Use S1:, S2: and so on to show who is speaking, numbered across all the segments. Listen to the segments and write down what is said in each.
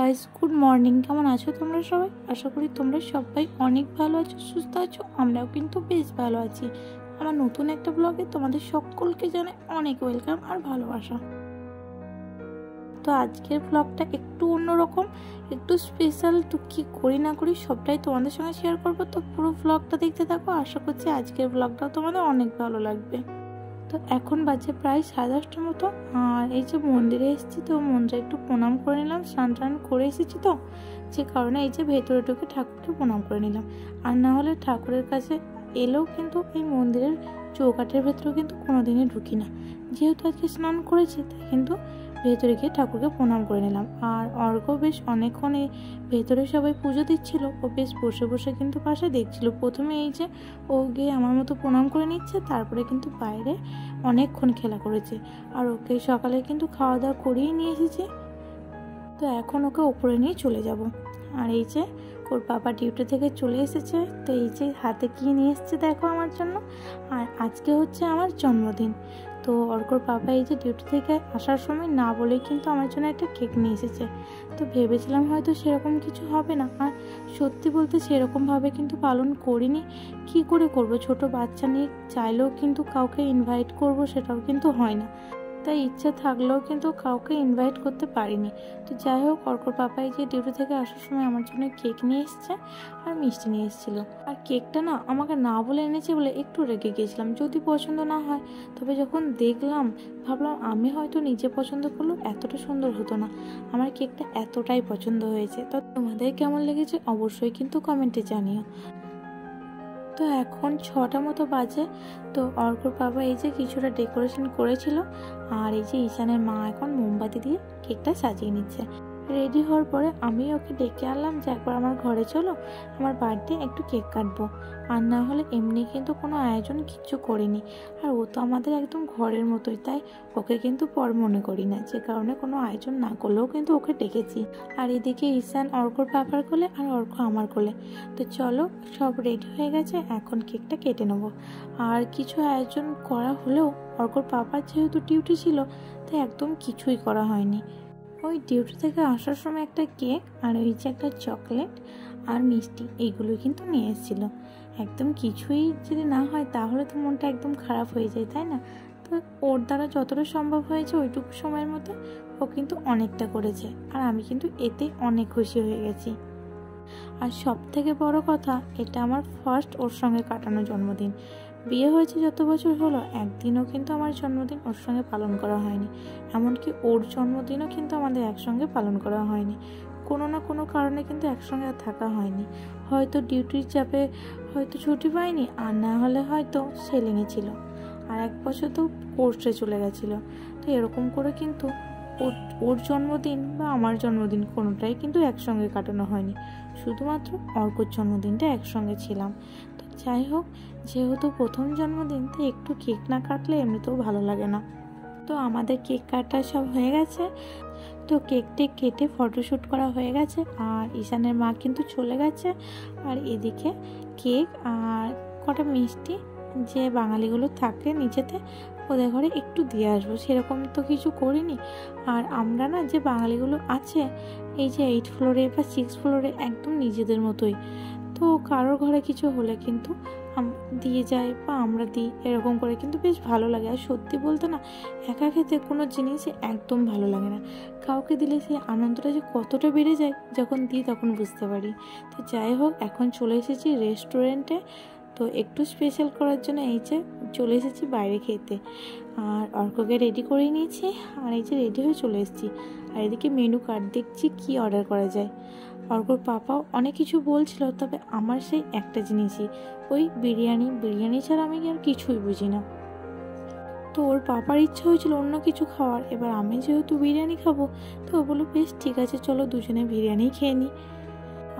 S1: Guys, good morning. কেমন আছো তোমরা সবাই? আশা করি তোমরা সবাই অনেক ভালো আছো, সুস্থ আছো। আমরাও কিন্তু বেশ ভালো আছি। আমার নতুন একটা ব্লগে তোমাদের সকলকে জানাই অনেক ওয়েলকাম আর ভালোবাসা। তো আজকের ব্লগটা একটু অন্যরকম, একটু স্পেশাল। তো কি করি না করি সবটাই তোমাদের সঙ্গে শেয়ার করবো। তো পুরো ব্লগটা দেখতে থাকো। আশা করছি আজকের ব্লগটাও তোমাদের অনেক ভালো লাগবে। তো এখন বাজে প্রায় 10:30টার মতো। আর এই যে মন্দিরে এসেছি, তো মন্দিরে একটু প্রণাম করে নিলাম। স্নান টান করে এসেছি, তো যে কারণে এই যে ভেতরে ঢুকে ঠাকুরকে প্রণাম করে নিলাম। আর না হলে ঠাকুরের কাছে এলেও কিন্তু এই মন্দিরের চৌকাঠের ভেতরেও কিন্তু কোনোদিনই ঢুকি না। যেহেতু আজকে স্নান করেছি, তাই কিন্তু ভেতরে গিয়ে ঠাকুরকে প্রণাম করে নিলাম। আর অর্ঘ বেশ অনেকক্ষণ এই ভেতরে সবাই পুজো দিচ্ছিল, ও বেশ বসে বসে কিন্তু পাশে দেখছিল। প্রথমে এই যে ও গিয়ে আমার মতো প্রণাম করে নিচ্ছে, তারপরে কিন্তু বাইরে অনেকক্ষণ খেলা করেছে। আর ওকে সকালে কিন্তু খাওয়া দাওয়া করিয়ে নিয়ে এসেছি। তো এখন ওকে ওপরে নিয়ে চলে যাব। আর এই যে ওর বাবা ডিউটি থেকে চলে এসেছে। তো এই যে হাতে কি নিয়ে এসেছে দেখো আমার জন্য। আর আজকে হচ্ছে আমার জন্মদিন। তো অর্কর বাবা এই যে ডিউটি থেকে আসার সময় না বলেই কিন্তু আমার জন্য একটা কেক নিয়ে এসেছে। তো ভেবেছিলাম হয়তো সেরকম কিছু হবে না, আর সত্যি বলতে সেরকমভাবে কিন্তু পালন করিনি। কি করে করব? ছোট বাচ্চা নিয়ে চাইলেও কিন্তু কাউকে ইনভাইট করব সেটাও কিন্তু হয় না। তাই ইচ্ছা থাকলেও কিন্তু কাউকে ইনভাইট করতে পারিনি। তো যাই হোক, অর্কর পাপাই যে ডিউটি থেকে আসার সময় আমার জন্য কেক নিয়ে এসেছে আর মিষ্টি নিয়ে এসেছিলো। আর কেকটা না আমাকে না বলে এনেছে বলে একটু রেগে গিয়েছিলাম, যদি পছন্দ না হয়। তবে যখন দেখলাম ভাবলাম আমি হয়তো নিজে পছন্দ করলেও এতটা সুন্দর হতো না। আমার কেকটা এতটাই পছন্দ হয়েছে। তো তোমাদের কেমন লেগেছে অবশ্যই কিন্তু কমেন্টে জানিও। তো এখন 6টা মতো বাজে। তো অর্কর বাবা এই যে কিছুটা ডেকোরেশন করেছিল। আর এই যে ঈশানের মা এখন মোমবাতি দিয়ে কেকটা সাজিয়ে নিচ্ছে। রেডি হওয়ার পরে আমি ওকে ডেকে আনলাম যে একবার আমার ঘরে চলো, আমার বার্থডে একটু কেক কাটবো। আর না হলে এমনি কিন্তু কোনো আয়োজন কিচ্ছু করিনি। আর ও তো আমাদের একদম ঘরের মতোই, তাই ওকে কিন্তু পর মনে করি না, যে কারণে কোনো আয়োজন না করলেও কিন্তু ওকে ডেকেছি। আর এদিকে ঈশান অর্কর পাপার কোলে আর অর্ক আমার কোলে। তো চলো, সব রেডি হয়ে গেছে, এখন কেকটা কেটে নেবো। আর কিছু আয়োজন করা হলেও অর্কর পাপার যেহেতু ডিউটি ছিল, তাই একদম কিছুই করা হয়নি। ওই ডিউটি থেকে আসার সময় একটা কেক আর ওই যে একটা চকলেট আর মিষ্টি, এইগুলো কিন্তু নিয়ে এসেছিল। একদম কিছুই যদি না হয় তাহলে তো মনটা একদম খারাপ হয়ে যায়, তাই না? তো ওর দ্বারা যতটা সম্ভব হয়েছে ওইটুকু সময়ের মধ্যে ও কিন্তু অনেকটা করেছে। আর আমি কিন্তু এতে অনেক খুশি হয়ে গেছি। আর সব থেকে বড় কথা, এটা আমার ফার্স্ট ওর সঙ্গে কাটানো জন্মদিন। বিয়ে হয়েছে যত বছর হলো, একদিনও কিন্তু আমার জন্মদিন ওর সঙ্গে পালন করা হয়নি। এমনকি ওর জন্মদিনও কিন্তু আমাদের একসঙ্গে পালন করা হয়নি। কোনো না কোনো কারণে কিন্তু একসঙ্গে আর থাকা হয়নি। হয়তো ডিউটির চাপে হয়তো ছুটি পাইনি, আর না হলে হয়তো সেলিংয়ে ছিল। আর এক বছর তো কোর্সে চলে গেছিলো। তো এরকম করে কিন্তু ওর জন্মদিন বা আমার জন্মদিন কোনোটাই কিন্তু একসঙ্গে কাটানো হয়নি। শুধুমাত্র অর্কর জন্মদিনটা একসঙ্গে ছিলাম। তো যাই হোক, যেহেতু প্রথম জন্মদিন, তাই একটু কেক না কাটলে এমনিতেও ভালো লাগে না। তো আমাদের কেক কাটা সব হয়ে গেছে। তো কেকটি কেটে ফটোশ্যুট করা হয়ে গেছে। আর ঈশানের মা কিন্তু চলে গেছে। আর এদিকে কেক আর কটা মিষ্টি যে বাঙালিগুলো থাকে নিচেতে, ওদের ঘরে একটু দিয়ে আসবো, সেরকম তো কিছু করিনি। আর আমরা না যে বাঙালিগুলো আছে এই যে 8 ফ্লোরে বা 6 ফ্লোরে, একদম নিজেদের মতোই। তো কারোর ঘরে কিছু হলে কিন্তু দিয়ে যায় বা আমরা দিই, এরকম করে কিন্তু বেশ ভালো লাগে। আর সত্যি বলতে না, একা খেতে কোনো জিনিসই একদম ভালো লাগে না। কাউকে দিলে সেই আনন্দটা যে কতটা বেড়ে যায়, যখন দিই তখন বুঝতে পারি। তো যাই হোক, এখন চলে এসেছি রেস্টুরেন্টে। তো একটু স্পেশাল করার জন্য এই যে চলে এসেছি বাইরে খেতে। আর অর্ককে রেডি করে নিয়েছি। আর এই যে রেডি হয়ে চলে এসেছি। আর এদিকে মেনু কার্ড দেখছি কি অর্ডার করা যায়। অর্কর পাপাও অনেক কিছু বলছিল, তবে আমার সেই একটা জিনিসই, ওই বিরিয়ানি ছাড়া আমি আর কিছুই বুঝি না। তো ওর পাপার ইচ্ছা হয়েছিল অন্য কিছু খাওয়ার। এবার আমি যেহেতু বিরিয়ানি খাবো, তো ও বললো বেশ ঠিক আছে, চলো দুজনে বিরিয়ানি খেয়ে নিই।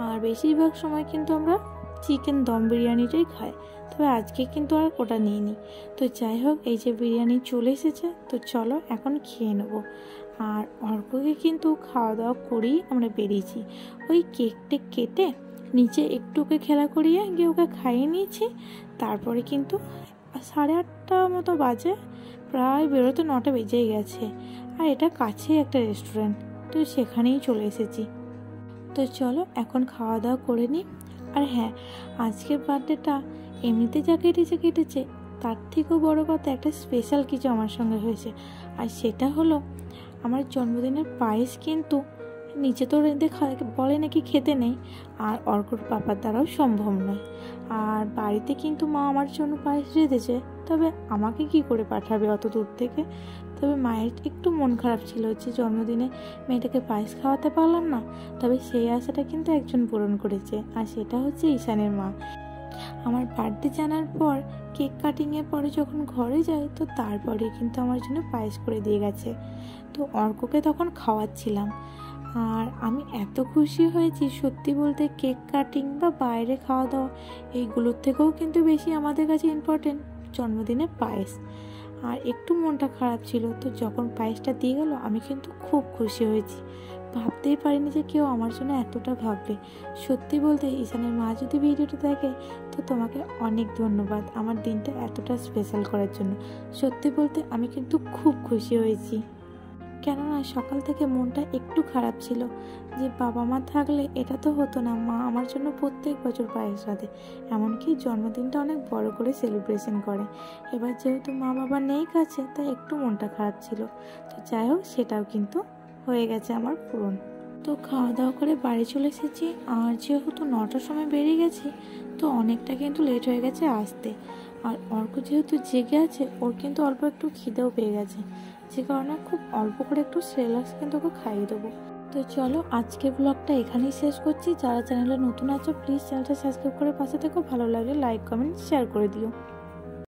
S1: আর বেশিরভাগ সময় কিন্তু আমরা চিকেন দম বিরিয়ানিটাই খাই, তবে আজকে কিন্তু আর ওটা নিইনি। তো যাই হোক, এই যে বিরিয়ানি চলে এসেছে, তো চলো এখন খেয়ে নেবো। আর অর্ককে কিন্তু খাওয়া দাওয়া করেই আমরা বেরিয়েছি। ওই কেকটা কেটে নিচে একটু ওকে খেলা করিয়ে গিয়ে ওকে খাইয়ে নিয়েছি। তারপরে কিন্তু 8:30 মতো বাজে, প্রায় বেরোতে 9টা বেজেই গেছে। আর এটা কাছেই একটা রেস্টুরেন্ট, তো সেখানেই চলে এসেছি। তো চলো এখন খাওয়া দাওয়া করে নিই। আর হ্যাঁ, আজকের বার্থডেটা এমনিতে যা কেটেছে তার থেকেও বড় কথা একটা স্পেশাল কিছু আমার সঙ্গে হয়েছে। আর সেটা হলো আমার জন্মদিনের পায়েস কিন্তু নিচে তো রেঁধে বলে নাকি খেতে নেই, আর অর্কর পাপার দ্বারাও সম্ভব নয়। আর বাড়িতে কিন্তু মা আমার জন্য পায়েস রেঁধেছে, তবে আমাকে কি করে পাঠাবে অত দূর থেকে। তবে মায়ের একটু মন খারাপ ছিল যে জন্মদিনে মেয়েটাকে পায়েস খাওয়াতে পারলাম না। তবে সেই আশাটা কিন্তু একজন পূরণ করেছে, আর সেটা হচ্ছে ঈশানের মা। আমার বার্থডে জানার পর কেক কাটিংয়ের পরে যখন ঘরে যাই, তো তারপরে কিন্তু আমার জন্য পায়েস করে দিয়ে গেছে। তো অর্ককে তখন খাওয়াচ্ছিলাম, আর আমি এত খুশি হয়েছি সত্যি বলতে। কেক কাটিং বা বাইরে খাওয়া দাওয়া এইগুলোর থেকেও কিন্তু বেশি আমাদের কাছে ইম্পর্টেন্ট জন্মদিনের পায়েস। আর একটু মনটা খারাপ ছিল, তো যখন পায়েসটা দিয়ে গেল আমি কিন্তু খুব খুশি হয়েছি। ভাবতেই পারিনি যে কেউ আমার জন্য এতটা ভাববে। সত্যি বলতে ঈশানের মা যদি ভিডিওটা দেখে, তো তোমাকে অনেক ধন্যবাদ আমার দিনটা এতটা স্পেশাল করার জন্য। সত্যি বলতে আমি কিন্তু খুব খুশি হয়েছি, কেননা সকাল থেকে মনটা একটু খারাপ ছিল যে বাবা মা থাকলে এটা তো হতো না। মা আমার জন্য প্রত্যেক বছর পায়েস রাঁধে, এমনকি জন্মদিনটা অনেক বড় করে সেলিব্রেশন করে। এবার যেহেতু মা বাবা নেই কাছে, তাই একটু মনটা খারাপ ছিল। তো যাই হোক, সেটাও কিন্তু হয়ে গেছে আমার পূরণ। তো খাওয়া দাওয়া করে বাড়ি চলে এসেছি, আর যেহেতু 9টার সময় বেরিয়ে গেছি, তো অনেকটা কিন্তু লেট হয়ে গেছে আসতে। আর অর্ক যেহেতু জেগে আছে, ওর কিন্তু অল্প একটু খিদেও পেয়ে গেছে, যে কারণে খুব অল্প করে একটু সেরেলাক্স কিন্তু ওকে খাইয়ে দেবো। তো চলো আজকের ব্লগটা এখানেই শেষ করছি। যারা চ্যানেলে নতুন আছো প্লিজ চ্যানেলটা সাবস্ক্রাইব করে পাশে থেকো। ভালো লাগলে লাইক কমেন্ট শেয়ার করে দিও।